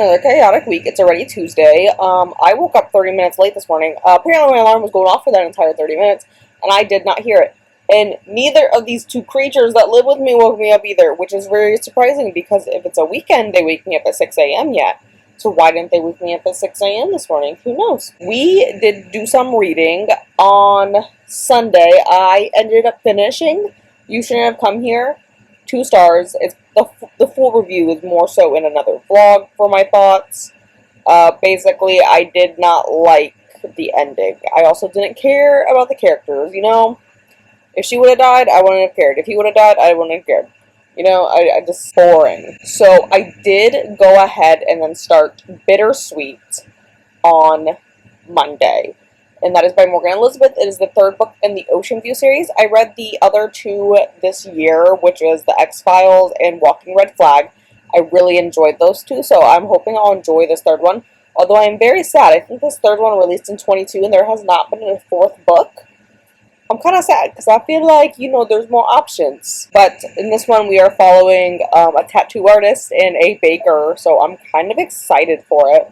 Another chaotic week. It's already Tuesday. I woke up 30 minutes late this morning. Apparently my alarm was going off for that entire 30 minutes, and I did not hear it. And neither of these two creatures that live with me woke me up either, which is very surprising because if it's a weekend, they wake me up at 6 a.m. yet. So why didn't they wake me up at 6 a.m. this morning? Who knows? We did do some reading on Sunday. I ended up finishing You Shouldn't Have Come Here. 2 stars. It's the full review is more so in another vlog for my thoughts. Basically, I did not like the ending. I also didn't care about the characters, you know? If she would have died, I wouldn't have cared. If he would have died, I wouldn't have cared. You know, I just boring. So I did go ahead and then start Bittersweet on Monday. And that is by Morgan Elizabeth. It is the 3rd book in the Ocean View series. I read the other 2 this year, which is The X-Files and Walking Red Flag. I really enjoyed those 2, so I'm hoping I'll enjoy this 3rd one. Although I am very sad. I think this 3rd one released in 22 and there has not been a 4th book. I'm kind of sad because I feel like, you know, there's more options. But in this one, we are following a tattoo artist and a baker, so I'm kind of excited for it.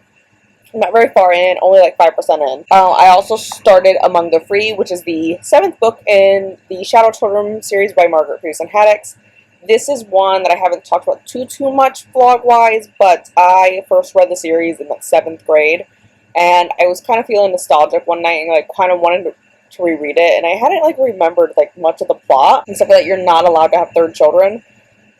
I'm not very far in, only like 5% in. I also started Among the Free, which is the 7th book in the Shadow Children series by Margaret Pearson Haddix. This is one that I haven't talked about too much vlog-wise, but I first read the series in like 7th grade, and I was kind of feeling nostalgic one night and like kind of wanted to reread it, and I hadn't like remembered like much of the plot, except for that you're not allowed to have 3rd children.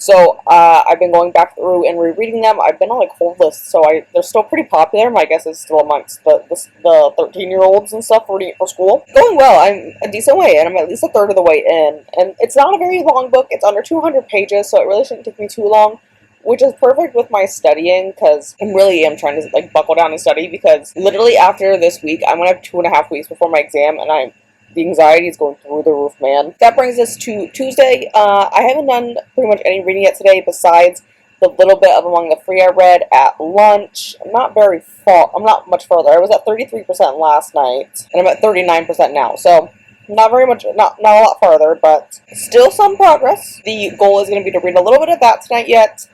So, I've been going back through and rereading them. I've been on, like, hold lists, so they're still pretty popular. My guess is still amongst the 13-year-olds and stuff reading it for school. Going well. I'm a decent way in. I'm at least a third of the way in. And it's not a very long book. It's under 200 pages, so it really shouldn't take me too long, which is perfect with my studying, because I really am trying to, like, buckle down and study, because literally after this week, I'm going to have 2.5 weeks before my exam, and the anxiety is going through the roof, man. That brings us to Tuesday. I haven't done pretty much any reading yet today besides the little bit of Among the Free I read at lunch. I'm not much further. I was at 33% last night, and I'm at 39% now. So, not very much, not a lot farther, but still some progress. The goal is going to be to read a little bit of that tonight yet,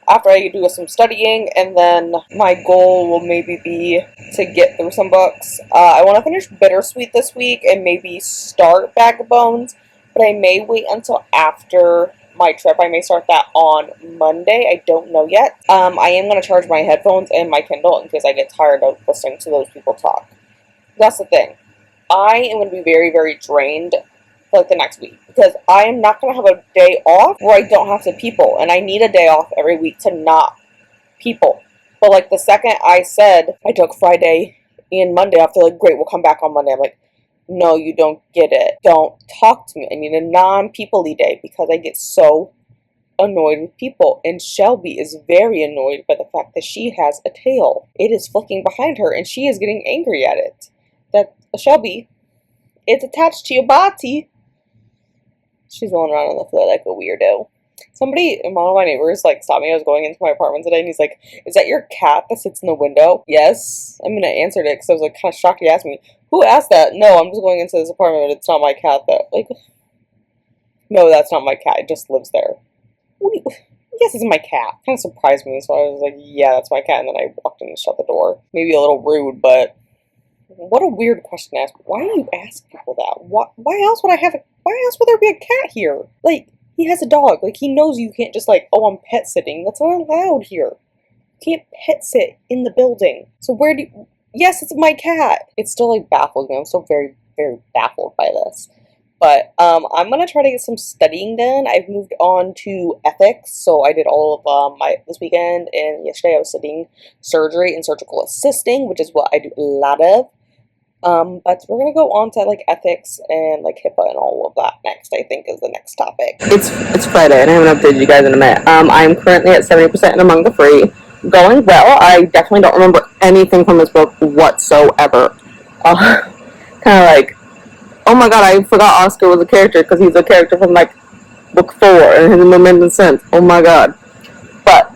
after I do some studying, and then my goal will maybe be to get through some books. I want to finish Bittersweet this week and maybe start Bag of Bones, but I may wait until after my trip. I may start that on Monday. I don't know yet. I am going to charge my headphones and my Kindle in case I get tired of listening to those people talk. That's the thing. I am going to be very, very drained for like the next week, because I am not going to have a day off where I don't have to people, and I need a day off every week to not people. But like the second I said I took Friday and Monday off, they're like, great, we'll come back on Monday. I'm like, no, you don't get it. Don't talk to me. I need a non-people-y day, because I get so annoyed with people, and Shelby is very annoyed by the fact that she has a tail. It is flicking behind her, and she is getting angry at it. That Shelby, it's attached to your body. She's rolling around on the floor like a weirdo. One of my neighbors, like, stopped me. I was going into my apartment today, and he's like, is that your cat that sits in the window? Yes. I mean, I answered it, because I was, like, kind of shocked he asked me. Who asked that? No, I'm just going into this apartment, but it's not my cat, though. Like, no, that's not my cat. It just lives there. Yes, it's my cat. Kind of surprised me, so I was like, yeah, that's my cat, and then I walked in and shut the door. Maybe a little rude, but what a weird question to ask. Why do you ask people that? Why else would there be a cat here? Like, he has a dog. Like, he knows you can't just like, oh, I'm pet sitting. That's not allowed here. You can't pet sit in the building. So yes, it's my cat. It still like baffles me. I'm still very, very baffled by this. But I'm going to try to get some studying done. I've moved on to ethics, so I did all of this weekend, and yesterday I was studying surgery and surgical assisting, which is what I do a lot of. But we're going to go on to like ethics and like HIPAA and all of that next, I think, is the next topic. It's Friday, and I haven't updated you guys in a minute. I'm currently at 70% in Among the Free. Going well. I definitely don't remember anything from this book whatsoever. Kind of like, oh my god, I forgot Oscar was a character, because he's a character from, like, book 4, and his Momentum Sense. Oh my god. But,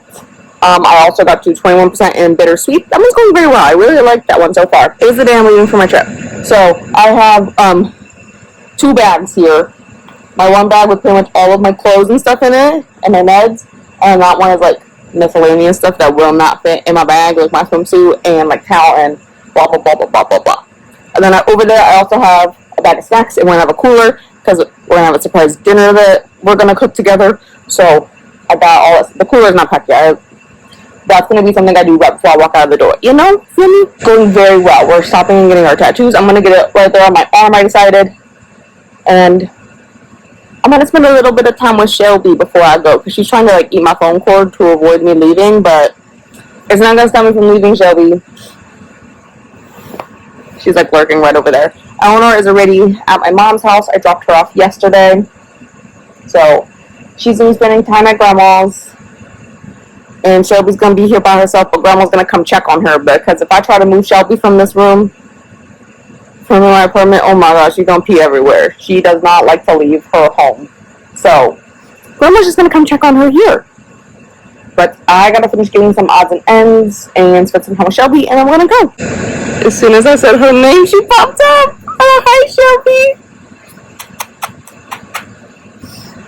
I also got to 21% in Bittersweet. That one's going very well. I really like that one so far. It is the day I'm leaving for my trip. So, I have, 2 bags here. My one bag with pretty much all of my clothes and stuff in it, and my meds, and that one is, like, miscellaneous stuff that will not fit in my bag, like my swimsuit and like towel and blah blah blah blah blah blah blah. And then over there I also have a bag of snacks, and we're gonna have a cooler because we're gonna have a surprise dinner that we're gonna cook together. So I got all this. The cooler is not packed yet. That's gonna be something I do right before I walk out of the door. You know, feel me? Going very well. We're stopping and getting our tattoos. I'm gonna get it right there on my arm, I decided, and I'm gonna spend a little bit of time with Shelby before I go because she's trying to like eat my phone cord to avoid me leaving, but it's not gonna stop me from leaving Shelby. She's like lurking right over there. Eleanor is already at my mom's house. I dropped her off yesterday, so she's gonna be spending time at grandma's, and Shelby's gonna be here by herself. But grandma's gonna come check on her because if I try to move Shelby from this room, from my apartment, oh my gosh, she's gonna pee everywhere. She does not like to leave her home. So grandma's just gonna come check on her here. But I gotta finish getting some odds and ends and spend some time with Shelby, and I'm gonna go. As soon as I said her name, she popped up. Oh, hi, Shelby.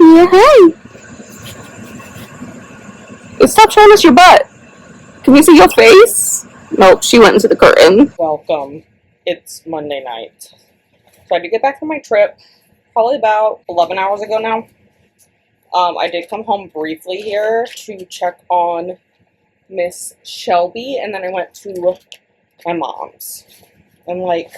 Yeah, hi. Stop showing us your butt. Can we see your face? Nope, she went into the curtain. Welcome. It's Monday night. So I did get back from my trip probably about 11 hours ago now. I did come home briefly here to check on Miss Shelby, and then I went to my mom's. And like,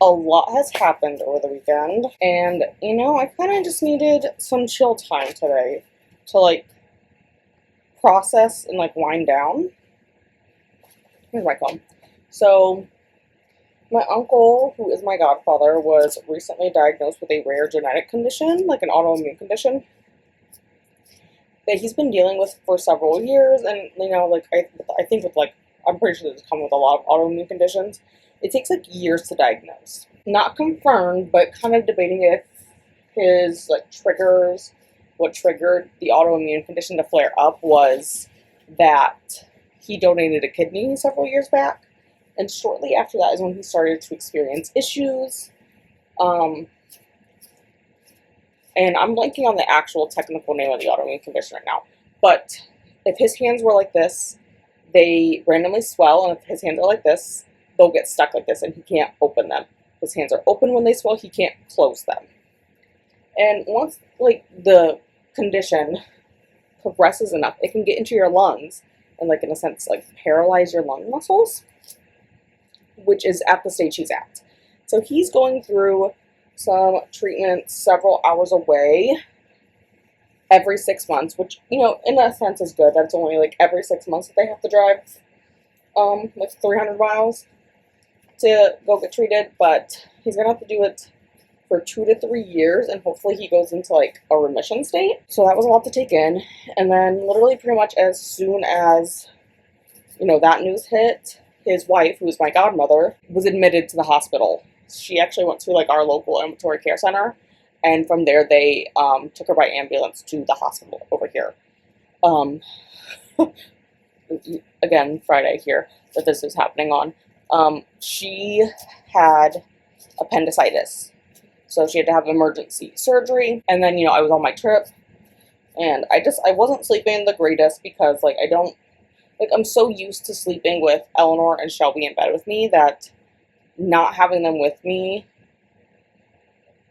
a lot has happened over the weekend, and you know, I kind of just needed some chill time today to like process and like wind down. Here's my phone. So my uncle, who is my godfather, was recently diagnosed with a rare genetic condition, like an autoimmune condition, that he's been dealing with for several years. And you know, like I think with like, I'm pretty sure this comes with a lot of autoimmune conditions, it takes like years to diagnose. Not confirmed, but kind of debating if his like triggers, what triggered the autoimmune condition to flare up was that he donated a kidney several years back, and shortly after that is when he started to experience issues. And I'm blanking on the actual technical name of the autoimmune condition right now. But if his hands were like this, they randomly swell, and if his hands are like this, they'll get stuck like this, and he can't open them. His hands are open when they swell, he can't close them. And once, like, the condition progresses enough, it can get into your lungs and, like, in a sense, like, paralyze your lung muscles, which is at the stage he's at. So he's going through some treatment several hours away every 6 months, which, you know, in a sense is good. That's only like every 6 months that they have to drive like 300 miles to go get treated, but he's gonna have to do it for 2 to 3 years, and hopefully he goes into like a remission state. So that was a lot to take in. And then literally pretty much as soon as, you know, that news hit, his wife, who is my godmother, was admitted to the hospital. She actually went to like our local ambulatory care center, and from there they took her by ambulance to the hospital over here. Again, Friday here that this is happening on. She had appendicitis, so she had to have emergency surgery. And then, you know, I was on my trip, and I wasn't sleeping the greatest because like I'm so used to sleeping with Eleanor and Shelby in bed with me that not having them with me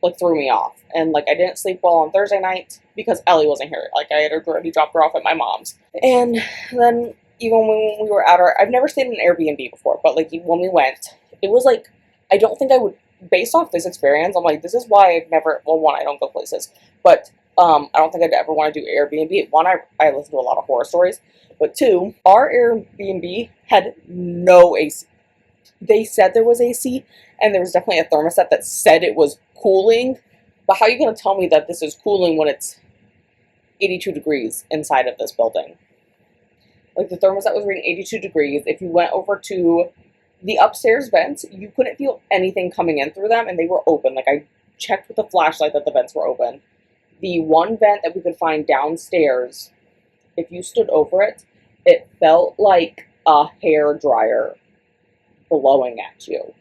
like threw me off. And like I didn't sleep well on Thursday night because Ellie wasn't here. Like I had already dropped her off at my mom's. And then even when we were at I've never stayed in an Airbnb before, but like when we went, it was like, I don't think I would, based off this experience, I'm like, this is why I've never, well, one, I don't go places, but I don't think I'd ever want to do Airbnb. One, I listen to a lot of horror stories, but two, our Airbnb had no AC. They said there was AC, and there was definitely a thermostat that said it was cooling, but how are you going to tell me that this is cooling when it's 82 degrees inside of this building? Like, the thermostat was reading 82 degrees. If you went over to the upstairs vents, you couldn't feel anything coming in through them, and they were open. Like, I checked with a flashlight that the vents were open. The one vent that we could find downstairs, if you stood over it, it felt like a hair dryer blowing at you.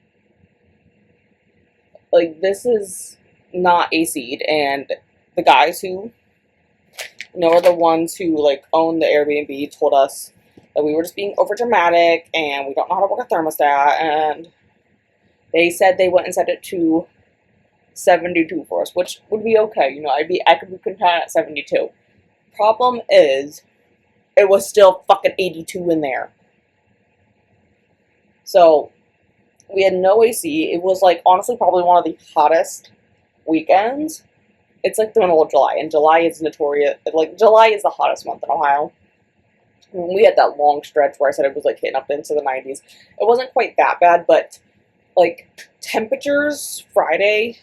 Like, this is not AC'd, and the guys who Noah, the ones who like own the Airbnb, told us that we were just being over dramatic and we don't know how to work a thermostat, and they said they went and set it to 72 for us, which would be okay. You know, I could be content at 72. Problem is, it was still fucking 82 in there. So we had no AC. It was like honestly probably one of the hottest weekends. It's like the middle of July, and July is notorious. Like July is the hottest month in Ohio. I mean, we had that long stretch where I said it was like hitting up into the 90s. It wasn't quite that bad, but like temperatures Friday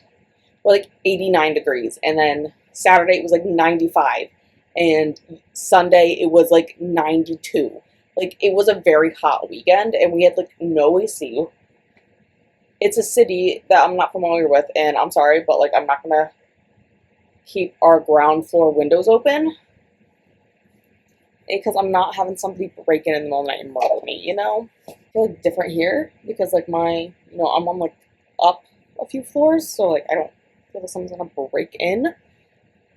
were like 89 degrees, and then Saturday it was like 95, and Sunday it was like 92. Like it was a very hot weekend, and we had like no AC. It's a city that I'm not familiar with, and I'm sorry, but like I'm not gonna keep our ground floor windows open because I'm not having somebody break in the middle of the night and murder me, you know? I feel like different here because like I'm on like up a few floors, so like I don't feel like someone's gonna break in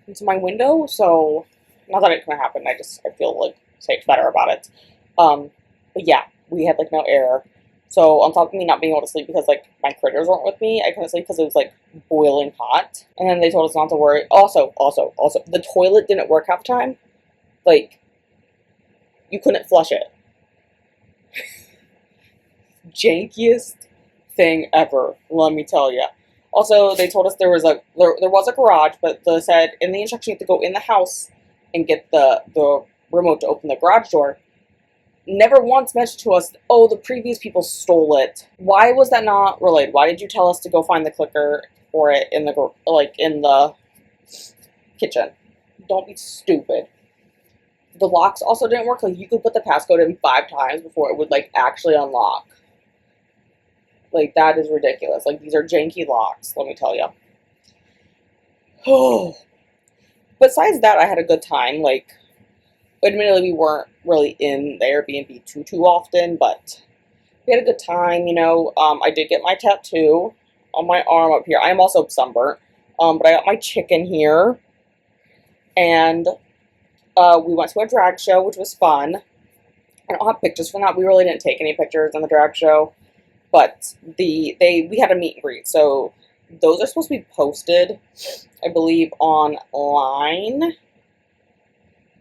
into my window. So not that it's gonna happen. I feel like safe better about it. But yeah, we had like no air. So on top of me not being able to sleep because like my critters weren't with me, I couldn't sleep because it was like boiling hot. And then they told us not to worry. Also, the toilet didn't work half the time. Like, you couldn't flush it. Jankiest thing ever, let me tell you. Also, they told us there was a garage, but they said in the instruction you have to go in the house and get the remote to open the garage door. Never once mentioned to us, oh, the previous people stole it. Why was that not relayed? Why did you tell us to go find the clicker for it in the kitchen? Don't be stupid. The locks also didn't work. Like, you could put the passcode in 5 times before it would, like, actually unlock. Like, that is ridiculous. Like, these are janky locks, let me tell you. Oh. Besides that, I had a good time. Like, admittedly, we weren't really in the Airbnb too often, but we had a good time, you know. I did get my tattoo on my arm up here. I am also sunburnt, but I got my chicken here, and we went to a drag show, which was fun. I don't have pictures from that. We really didn't take any pictures in the drag show, but we had a meet and greet, so those are supposed to be posted, I believe, online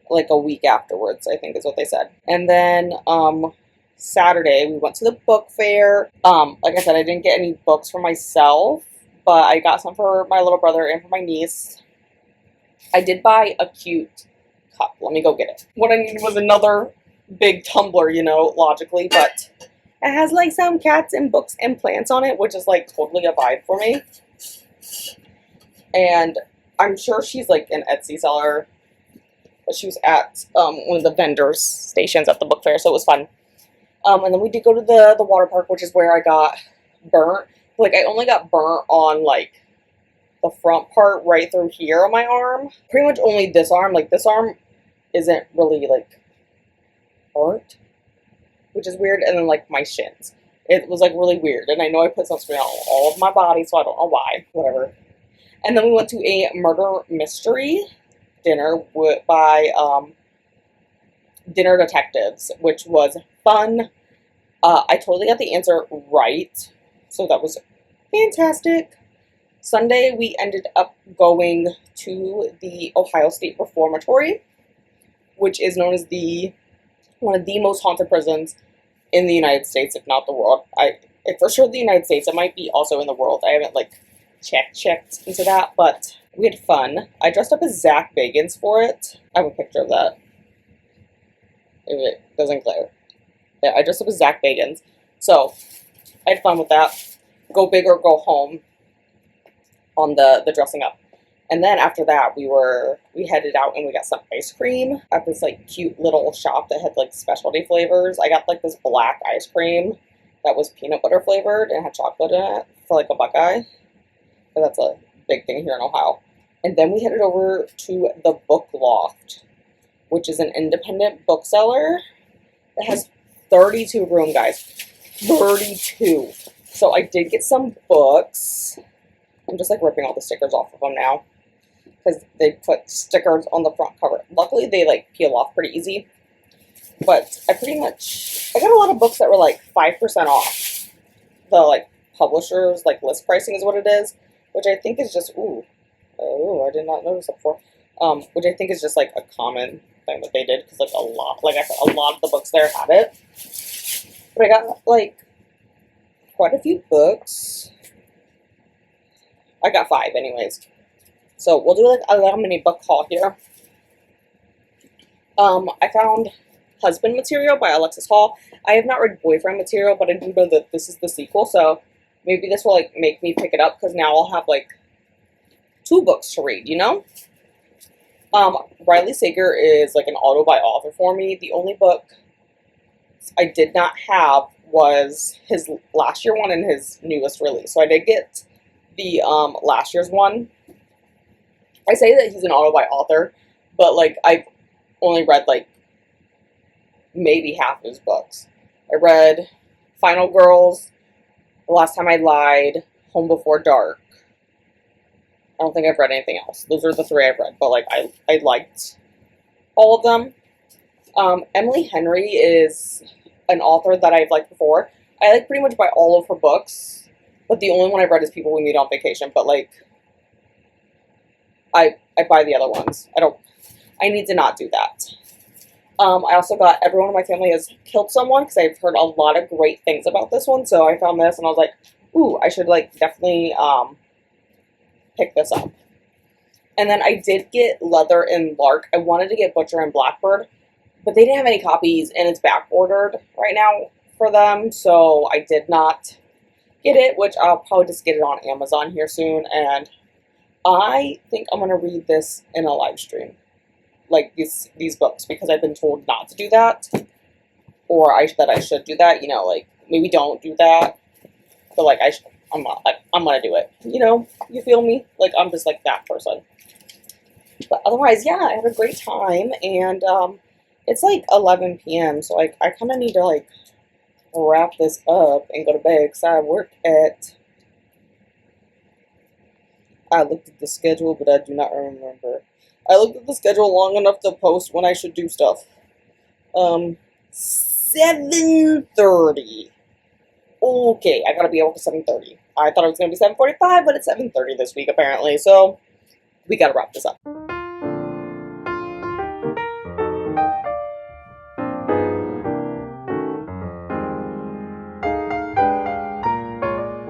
like a week afterwards, I think is what they said. And then Saturday we went to the book fair. Like I said, I didn't get any books for myself, but I got some for my little brother and for my niece. I did buy a cute cup. Let me go get it. What I needed was another big tumbler, you know, logically, but it has like some cats and books and plants on it, which is like totally a vibe for me. And I'm sure she's like an Etsy seller. She was at one of the vendors stations at the book fair, so it was fun. And then we did go to the water park, which is where I got burnt. Like, I only got burnt on, like, the front part right through here on my arm. Pretty much only this arm. Like, this arm isn't really, like, burnt, which is weird. And then, like, my shins. It was, like, really weird. And I know I put sunscreen on all of my body, so I don't know why. Whatever. And then we went to a murder mystery dinner by Dinner Detectives, which was fun. I totally got the answer right, so that was fantastic. Sunday, we ended up going to the Ohio State Reformatory, which is known as one of the most haunted prisons in the United States, if not the world. If for sure the United States, it might be also in the world. I haven't like checked into that, but we had fun. I dressed up as Zach Bagans for it. I have a picture of that, if it doesn't glare. Yeah, I dressed up as Zach Bagans. So, I had fun with that. Go big or go home on the dressing up. And then after that, we headed out and we got some ice cream at this like cute little shop that had like specialty flavors. I got like this black ice cream that was peanut butter flavored and had chocolate in it for like $1. But that's a big thing here in Ohio. And then we headed over to the Book Loft, which is an independent bookseller that has 32 room, guys. 32. So I did get some books. I'm just like ripping all the stickers off of them now, because they put stickers on the front cover. Luckily, they like peel off pretty easy. But I got a lot of books that were like 5% off. The like publishers like list pricing is what it is, which I think is just I did not notice that before. Which I think is just like a common thing that they did because like a lot of the books there had it. But I got like quite a few books. I got 5 anyways. So we'll do like a little mini book haul here. I found Husband Material by Alexis Hall. I have not read Boyfriend Material, but I do know that this is the sequel, so maybe this will like make me pick it up because now I'll have like 2 books to read, you know? Riley Sager is like an auto by author for me. The only book I did not have was his last year one and his newest release. So I did get the last year's one. I say that he's an auto by author, but like I've only read like maybe half of his books. I read Final Girls, The Last Time I Lied, Home Before Dark. I don't think I've read anything else. Those are the 3 I've read, but like I liked all of them. Emily Henry is an author that I've liked before. I like pretty much buy all of her books, but the only one I've read is People We Meet on Vacation. But like I buy the other ones. I need to not do that. I also got Everyone in My Family Has Killed Someone because I've heard a lot of great things about this one. So I found this and I was like, ooh, I should like definitely pick this up. And then I did get Leather and Lark. I wanted to get Butcher and Blackbird, but they didn't have any copies and it's back ordered right now for them. So I did not get it, which I'll probably just get it on Amazon here soon. And I think I'm going to read this in a live stream. Like these books, because I've been told not to do that, or that I should do that. You know, like maybe don't do that, but like I'm gonna do it. You know, you feel me? Like I'm just like that person. But otherwise, yeah, I had a great time, and it's like 11 p.m. So like I kind of need to like wrap this up and go to bed because I work at. I looked at the schedule, but I do not remember. I looked at the schedule long enough to post when I should do stuff. 7:30. Okay, I gotta be able to 7:30. I thought it was gonna be 7:45, but it's 7:30 this week apparently. So we gotta wrap this up.